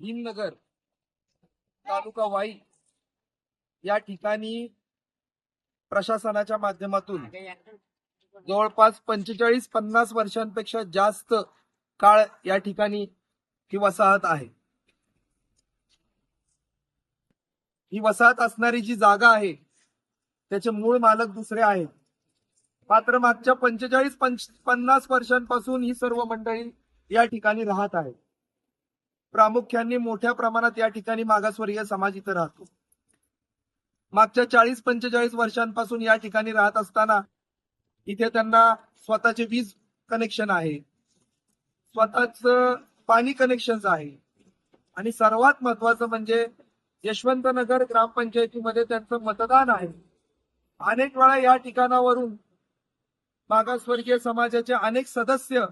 भीमनगर तालुका वाई या ठिकाणी प्रशासनाच्या माध्यमातून जवळपास 45-50 वर्षांपेक्षा जास्त काळ या ठिकाणी ही वसाहत आहे। ही वसाहत असणारी जी जागा आहे त्याचे मूळ मालक दुसरे आहेत, मात्र मागच्या 45-50 वर्षांपासून ही सर्व मंडळी या ठिकाणी राहत आहे। प्रामुख्याने मोठ्या प्रमाणात या ठिकाणी मागासवर्गीय समाज इथे राहतो। मागच्या 40-45 वर्षांपासून या ठिकाणी राहत असताना इथे त्यांना स्वतःचे वीज कनेक्शन आहे, स्वतःच पाणी कनेक्शन आहे आणि सर्वात महत्वाचं म्हणजे यशवंतनगर ग्रामपंचायतीमध्ये त्यांचं मतदान आहे। अनेक वेळा या ठिकाणावरून मागासवर्गीय समाजाचे अनेक सदस्य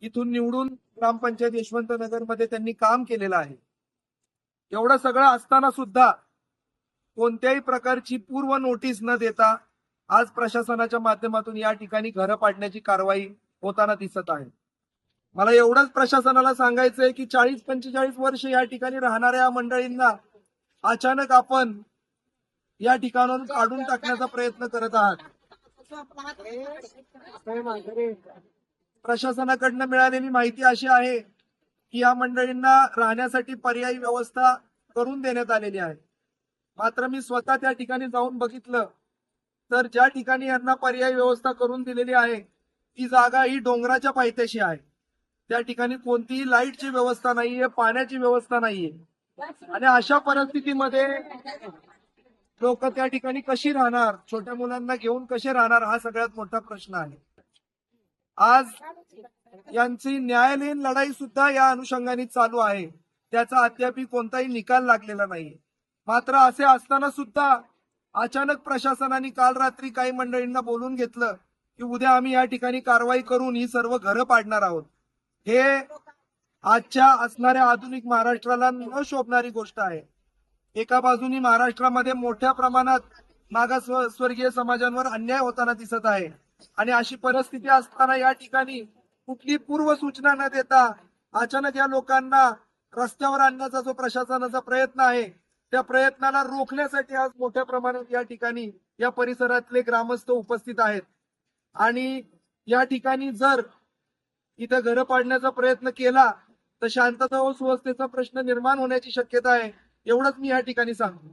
इथून निवडून ग्रामपंचायत यशवंतनगर मध्ये त्यांनी काम केलेलं आहे। एवढं सगळं असताना सुद्धा कोणत्याही प्रकारची पूर्व नोटीस न देता आज प्रशासनाच्या माध्यमातून या ठिकाणी घरं पाडण्याची कारवाई होताना दिसत आहे। मला एवढंच प्रशासनाला सांगायचंय की 40-45 वर्ष या ठिकाणी राहणाऱ्या मंडळींना अचानक आपण या ठिकाणाहून काढून टाकण्याचा प्रयत्न करत आहात। प्रशासनाकडनं मिळालेली माहिती अशी आहे की या मंडळींना राहण्यासाठी पर्यायी व्यवस्था करून देण्यात आलेली आहे, मात्र मी स्वतः त्या ठिकाणी जाऊन बघितलं तर ज्या ठिकाणी यांना पर्यायी व्यवस्था करून दिलेली आहे ती जागा ही डोंगराच्या पायथ्याशी आहे। त्या ठिकाणी कोणतीही लाईटची व्यवस्था नाहीये, पाण्याची व्यवस्था नाहीये आणि अशा परिस्थितीमध्ये लोक त्या ठिकाणी कशी राहणार, छोट्या मुलांना घेऊन कसे राहणार, हा सगळ्यात मोठा प्रश्न आहे। आज यांची न्यायालयीन लढाई सुद्धा या अनुषंगाने चालू आहे, त्याचा अद्याप कोणताही निकाल लागलेला नाही। मात्र असे असताना सुद्धा अचानक प्रशासनाने काल रात्री काही मंडळींना बोलून घेतलं की उद्या आम्ही या ठिकाणी कारवाई करून ही सर्व घरं पाडणार आहोत। हे आजच्या असणाऱ्या आधुनिक महाराष्ट्राला न शोभणारी गोष्ट आहे। एका बाजूनी महाराष्ट्रामध्ये मोठ्या प्रमाणात मागासवर्गीय समाजांवर अन्याय होताना दिसत आहे आणि अशी परिस्थिती असताना या ठिकाणी कुठली पूर्व सूचना न देता अचानक या लोकांना रस्त्यावर आणण्याचा जो प्रशासनाचा प्रयत्न आहे त्या प्रयत्नाला रोखण्यासाठी आज मोठ्या प्रमाणात या ठिकाणी या परिसरातले ग्रामस्थ उपस्थित आहेत आणि या ठिकाणी जर इथं घरं पाडण्याचा प्रयत्न केला तर शांतता व सुव्यवस्थेचा प्रश्न निर्माण होण्याची शक्यता आहे। एवढंच मी या ठिकाणी सांगतो।